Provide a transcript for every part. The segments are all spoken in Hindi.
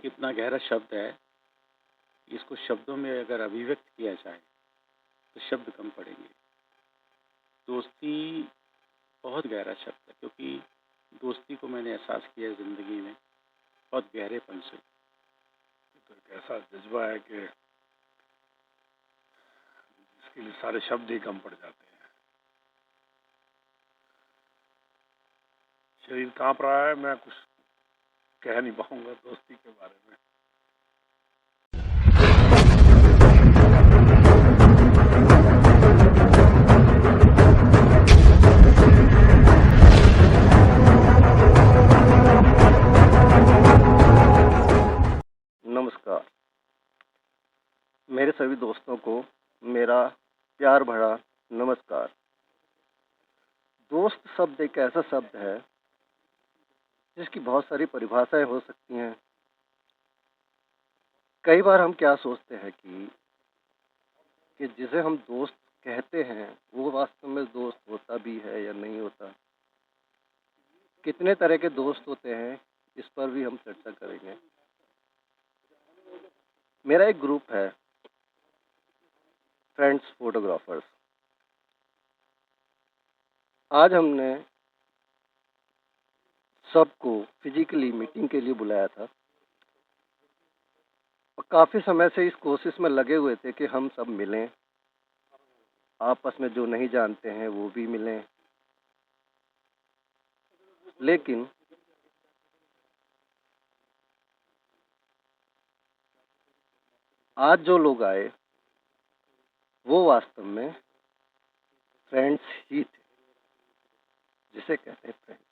एक इतना गहरा शब्द है, इसको शब्दों में अगर अभिव्यक्त किया जाए तो शब्द कम पड़ेंगे। दोस्ती बहुत गहरा शब्द है, क्योंकि दोस्ती को मैंने एहसास किया है ज़िंदगी में बहुत गहरेपन से। तो एक ऐसा जज्बा है कि इसके लिए सारे शब्द ही कम पड़ जाते हैं। शरीर कांप रहा है, मैं कुछ कह नहीं पाऊंगा दोस्ती के बारे में। नमस्कार। मेरे सभी दोस्तों को मेरा प्यार भरा नमस्कार। दोस्त शब्द एक ऐसा शब्द है जिसकी बहुत सारी परिभाषाएं हो सकती हैं। कई बार हम क्या सोचते हैं कि जिसे हम दोस्त कहते हैं वो वास्तव में दोस्त होता भी है या नहीं होता। कितने तरह के दोस्त होते हैं, इस पर भी हम चर्चा करेंगे। मेरा एक ग्रुप है, फ्रेंड्स फोटोग्राफर्स। आज हमने सबको फिजिकली मीटिंग के लिए बुलाया था और काफ़ी समय से इस कोशिश में लगे हुए थे कि हम सब मिलें, आपस में जो नहीं जानते हैं वो भी मिलें। लेकिन आज जो लोग आए वो वास्तव में फ्रेंड्स ही थे, जिसे कहते हैं फ्रेंड्स।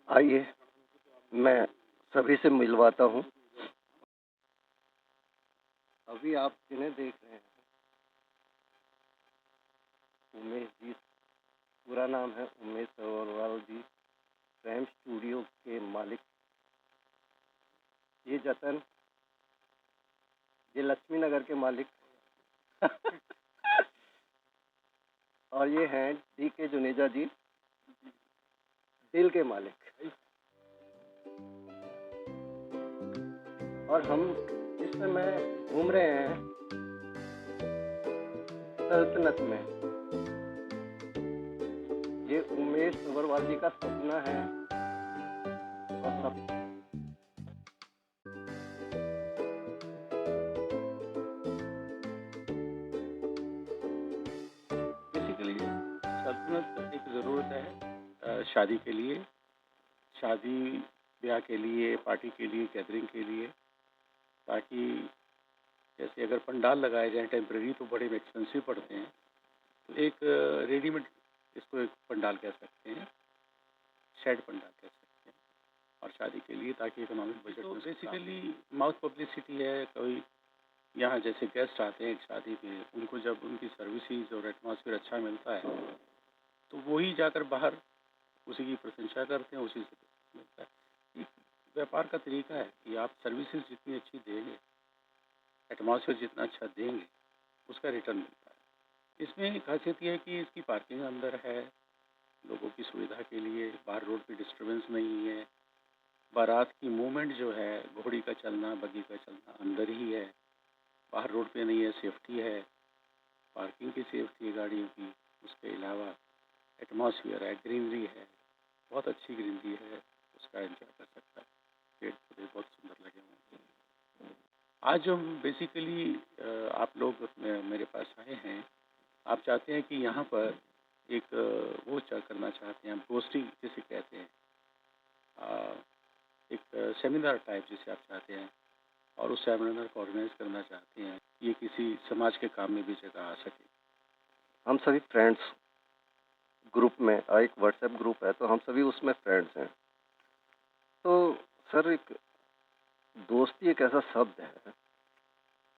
आइए मैं सभी से मिलवाता हूँ। अभी आप जिन्हें देख रहे हैं, उमेश जी, पूरा नाम है उमेश अग्रवाल जी, फ्रेम स्टूडियो के मालिक। ये जतन, ये लक्ष्मी नगर के मालिक और ये हैं DK जुनेजा जी, दिल के मालिक। और हम इस समय घूम रहे हैं सल्तनत में। ये उमेश अग्रवाल जी का सपना है और सब बेसिकली सल्तनत एक ज़रूरत है शादी के लिए, शादी ब्याह के लिए, पार्टी के लिए, गैदरिंग के लिए, ताकि जैसे अगर पंडाल लगाए जाएं टेम्परेरी तो बड़े एक्सपेंसिव पड़ते हैं, तो एक रेडीमेड इसको एक पंडाल कह सकते हैं, शेड पंडाल कह सकते हैं, और शादी के लिए ताकि इकोनॉमिक बजट में बेसिकली माउथ पब्लिसिटी है। कोई यहाँ जैसे गेस्ट आते हैं शादी में, उनको जब उनकी सर्विसेज और एटमॉस्फेयर अच्छा मिलता है तो वही जाकर बाहर उसी की प्रशंसा करते हैं, उसी से मिलता है। एक व्यापार का तरीका है कि आप सर्विसेज जितनी अच्छी देंगे, एटमॉस्फेयर जितना अच्छा देंगे, उसका रिटर्न मिलता है। इसमें एक खासियत यह है कि इसकी पार्किंग अंदर है, लोगों की सुविधा के लिए, बाहर रोड पे डिस्टर्बेंस नहीं है। बारात की मूवमेंट जो है, घोड़ी का चलना, बग्गी का चलना अंदर ही है, बाहर रोड पे नहीं है। सेफ्टी है, पार्किंग की सेफ्टी है गाड़ियों की, उसके अलावा एटमॉस्फेयर है, ग्रीनरी है, बहुत अच्छी ग्रीनरी है, उसका एंजॉय कर सकता है। पेड़ पौधे बहुत सुंदर लगे हुए हैं। आज हम बेसिकली आप लोग मेरे पास आए हैं, आप चाहते हैं कि यहाँ पर एक वो करना चाहते हैं, हम गोष्ठी जिसे कहते हैं, एक सेमिनार टाइप जिसे आप चाहते हैं, और उस सेमिनार को ऑर्गेनाइज करना चाहते हैं, ये किसी समाज के काम में भी जगह आ सके। हम सभी फ्रेंड्स ग्रुप में, एक व्हाट्सएप ग्रुप है तो हम सभी उसमें फ्रेंड्स हैं। तो सर, एक दोस्ती एक ऐसा शब्द है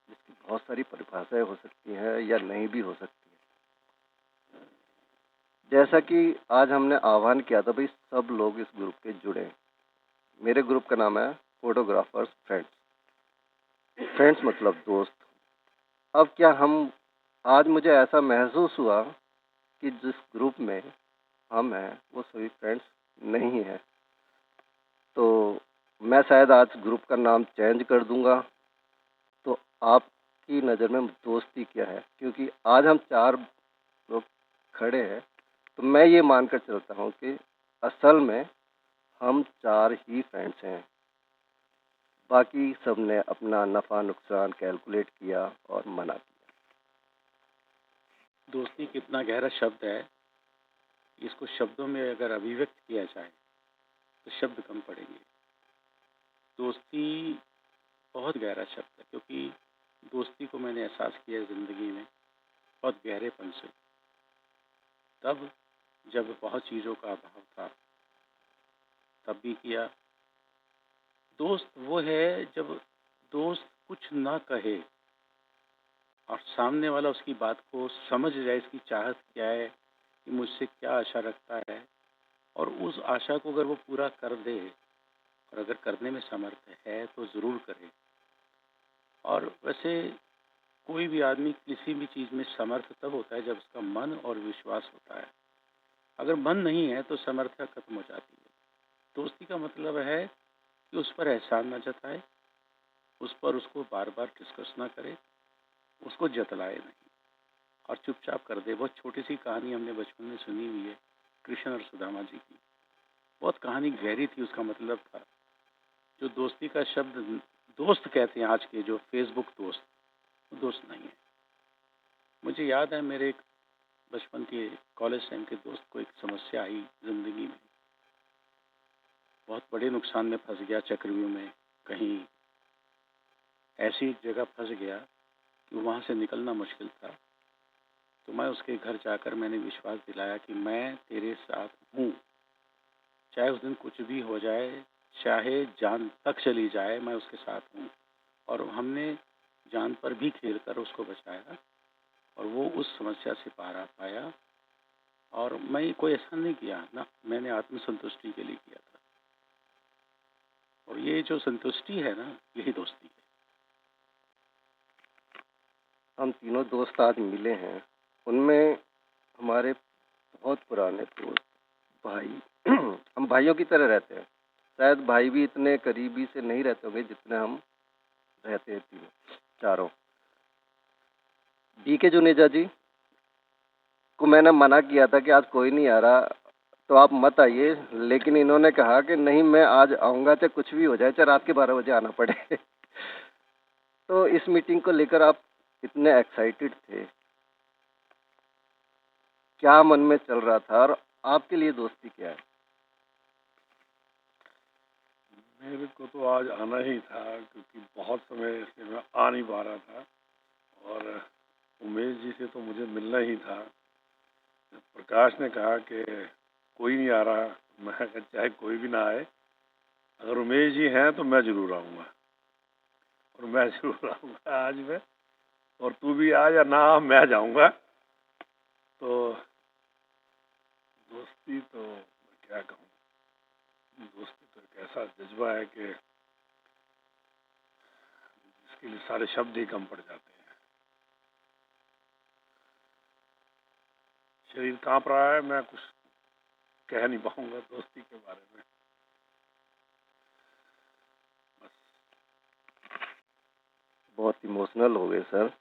जिसकी बहुत सारी परिभाषाएं हो सकती हैं या नहीं भी हो सकती है। जैसा कि आज हमने आह्वान किया था, भाई सब लोग इस ग्रुप के जुड़े। मेरे ग्रुप का नाम है फोटोग्राफर्स फ्रेंड्स। फ्रेंड्स मतलब दोस्त। अब क्या हम, आज मुझे ऐसा महसूस हुआ कि जिस ग्रुप में हम हैं वो सभी फ्रेंड्स नहीं हैं। तो मैं शायद आज ग्रुप का नाम चेंज कर दूंगा। तो आपकी नज़र में दोस्ती क्या है? क्योंकि आज हम 4 लोग खड़े हैं, तो मैं ये मानकर चलता हूँ कि असल में हम 4 ही फ्रेंड्स हैं। बाकी सब ने अपना नफ़ा नुकसान कैलकुलेट किया और मना किया। दोस्ती कितना गहरा शब्द है, इसको शब्दों में अगर अभिव्यक्त किया जाए तो शब्द कम पड़ेंगे। दोस्ती बहुत गहरा शब्द है, क्योंकि दोस्ती को मैंने एहसास किया ज़िंदगी में बहुत गहरेपन से, तब जब बहुत चीज़ों का अभाव था, तब भी किया। दोस्त वो है जब दोस्त कुछ ना कहे और सामने वाला उसकी बात को समझ जाए, इसकी चाहत क्या है, कि मुझसे क्या आशा रखता है, और उस आशा को अगर वो पूरा कर दे, और अगर करने में समर्थ है तो ज़रूर करे। और वैसे कोई भी आदमी किसी भी चीज़ में समर्थ तब होता है जब उसका मन और विश्वास होता है। अगर मन नहीं है तो समर्थता खत्म हो जाती है। दोस्ती का मतलब है कि उस पर एहसान न जताए, उस पर उसको बार बार डिस्कस ना करे, उसको जतलाए नहीं और चुपचाप कर दे। बहुत छोटी सी कहानी हमने बचपन में सुनी हुई है, कृष्ण और सुदामा जी की। बहुत कहानी गहरी थी, उसका मतलब था। जो दोस्ती का शब्द दोस्त कहते हैं आज के, जो फेसबुक दोस्त, वो दोस्त नहीं है। मुझे याद है मेरे एक बचपन के कॉलेज टाइम के दोस्त को एक समस्या आई जिंदगी में, बहुत बड़े नुकसान में फंस गया, चक्रव्यूह में कहीं ऐसी जगह फंस गया कि वहाँ से निकलना मुश्किल था। तो मैं उसके घर जाकर मैंने विश्वास दिलाया कि मैं तेरे साथ हूँ, चाहे उस दिन कुछ भी हो जाए, चाहे जान तक चली जाए, मैं उसके साथ हूँ। और हमने जान पर भी खेल कर उसको बचाया और वो उस समस्या से पार आ पाया। और मैं कोई ऐसा नहीं किया ना, मैंने आत्मसंतुष्टि के लिए किया था। और ये जो संतुष्टि है ना, यही दोस्ती है। हम तीनों दोस्त आज मिले हैं, उनमें हमारे बहुत पुराने दोस्त भाई हम भाइयों की तरह रहते हैं। शायद भाई भी इतने करीबी से नहीं रहते होंगे जितने हम रहते हैं तीनों चारों। बीके जुनेजा जी को मैंने मना किया था कि आज कोई नहीं आ रहा, तो आप मत आइए, लेकिन इन्होंने कहा कि नहीं, मैं आज आऊँगा, चाहे कुछ भी हो जाए, चाहे रात के 12 बजे आना पड़े। तो इस मीटिंग को लेकर आप इतने एक्साइटेड थे, क्या मन में चल रहा था, और आपके लिए दोस्ती क्या है? मेरे को तो आज आना ही था, क्योंकि बहुत समय से मैं आ नहीं पा रहा था, और उमेश जी से तो मुझे मिलना ही था। जब प्रकाश ने कहा कि कोई नहीं आ रहा, मैं कहा चाहे कोई भी ना आए, अगर उमेश जी हैं तो मैं जरूर आऊँगा, और मैं जरूर आऊँगा आज मैं, और तू भी आ या ना आ, मैं जाऊँगा। तो दोस्ती तो मैं क्या कहूँ, दोस्ती तो एक ऐसा जज्बा है कि इसके लिए सारे शब्द ही कम पड़ जाते हैं। शरीर कांप रहा है, मैं कुछ कह नहीं पाऊंगा दोस्ती के बारे में। बस बहुत इमोशनल हो गए सर।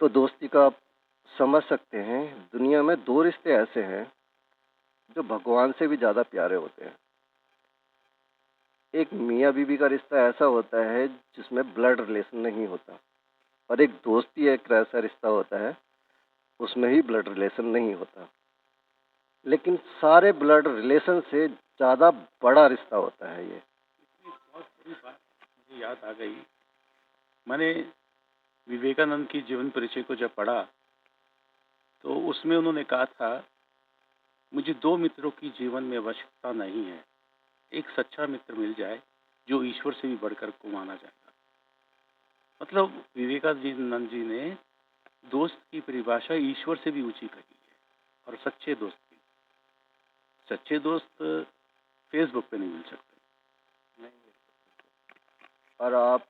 तो दोस्ती का आप समझ सकते हैं, दुनिया में 2 रिश्ते ऐसे हैं जो भगवान से भी ज़्यादा प्यारे होते हैं। एक मियाँ बीवी का रिश्ता ऐसा होता है जिसमें ब्लड रिलेशन नहीं होता, और एक दोस्ती एक ऐसा रिश्ता होता है उसमें ही ब्लड रिलेशन नहीं होता, लेकिन सारे ब्लड रिलेशन से ज़्यादा बड़ा रिश्ता होता है ये। बहुत बड़ी बात मुझे याद आ गई। मैंने विवेकानंद की जीवन परिचय को जब पढ़ा तो उसमें उन्होंने कहा था, मुझे 2 मित्रों की जीवन में आवश्यकता नहीं है, एक सच्चा मित्र मिल जाए जो ईश्वर से भी बढ़कर को माना जाएगा। मतलब विवेकानंद जी ने दोस्त की परिभाषा ईश्वर से भी ऊंची कही है। और सच्चे दोस्त की, सच्चे दोस्त फेसबुक पे नहीं मिल सकते। और आप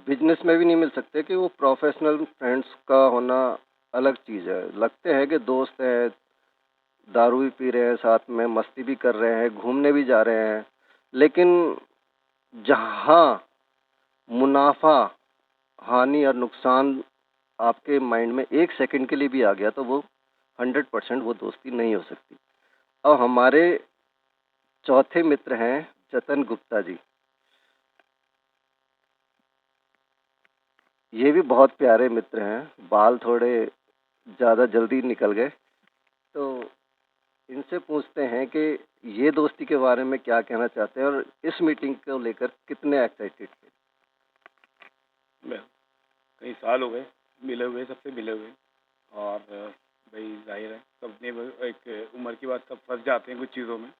बिजनेस में भी नहीं मिल सकते, कि वो प्रोफेशनल फ्रेंड्स का होना अलग चीज़ है। लगते हैं कि दोस्त हैं, दारू भी पी रहे हैं, साथ में मस्ती भी कर रहे हैं, घूमने भी जा रहे हैं, लेकिन जहाँ मुनाफा, हानि और नुकसान आपके माइंड में 1 सेकंड के लिए भी आ गया तो वो 100% वो दोस्ती नहीं हो सकती। और हमारे चौथे मित्र हैं जतन गुप्ता जी। ये भी बहुत प्यारे मित्र हैं, बाल थोड़े ज़्यादा जल्दी निकल गए, तो इनसे पूछते हैं कि ये दोस्ती के बारे में क्या कहना चाहते हैं और इस मीटिंग को लेकर कितने एक्साइटेड थे। मैं कई साल हो गए मिले हुए, सबसे मिले हुए, और भाई जाहिर है सबने एक उम्र की बात सब फंस जाते हैं कुछ चीज़ों में।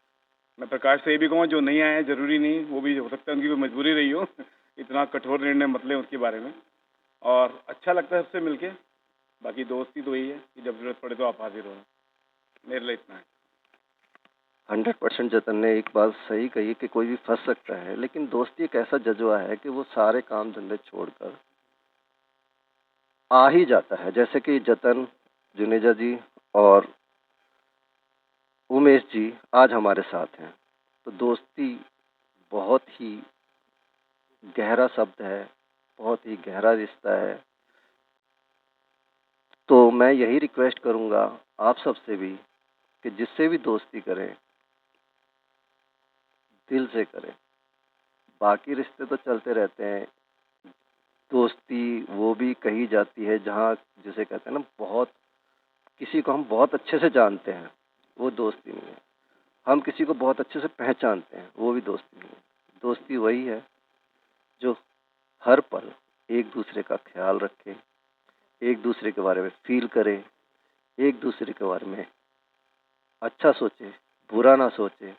मैं प्रकाश से ये भी कहूँ जो नहीं आए हैं, ज़रूरी नहीं, वो भी हो सकता है उनकी कोई मजबूरी रही हो इतना कठोर निर्णय मत लें उसके बारे में। और अच्छा लगता है सबसे मिलके। बाकी दोस्ती तो यही है कि जब जरूरत पड़े तो आप हाजिर हो। मेरे लिए इतना है। 100% जतन ने एक बात सही कही कि कोई भी फंस सकता है, लेकिन दोस्ती एक ऐसा जज्बा है कि वो सारे काम धंधे छोड़कर आ ही जाता है। जैसे कि जतन, जुनेजा जी और उमेश जी आज हमारे साथ हैं, तो दोस्ती बहुत ही गहरा शब्द है, बहुत ही गहरा रिश्ता है। तो मैं यही रिक्वेस्ट करूंगा आप सबसे भी कि जिससे भी दोस्ती करें, दिल से करें। बाकी रिश्ते तो चलते रहते हैं, दोस्ती वो भी कही जाती है जहाँ जिसे कहते हैं ना, बहुत किसी को हम बहुत अच्छे से जानते हैं, वो दोस्ती नहीं है। हम किसी को बहुत अच्छे से पहचानते हैं, वो भी दोस्ती नहीं है। दोस्ती वही है जो हर पल एक दूसरे का ख्याल रखे, एक दूसरे के बारे में फील करे, एक दूसरे के बारे में अच्छा सोचे, बुरा ना सोचे।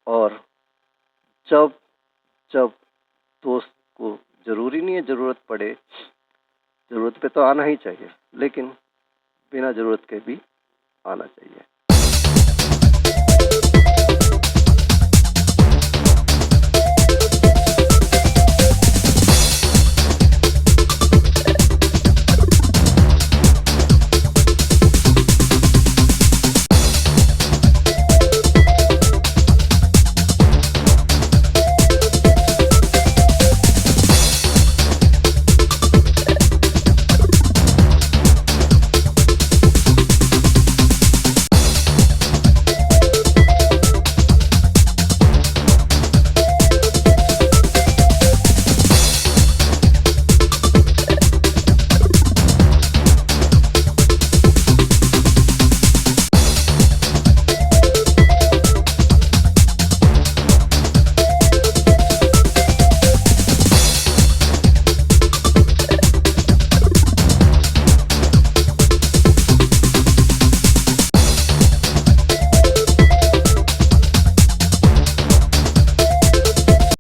और जब जब दोस्त को जरूरी नहीं है जरूरत पड़े, जरूरत पे तो आना ही चाहिए, लेकिन बिना जरूरत के भी आना चाहिए।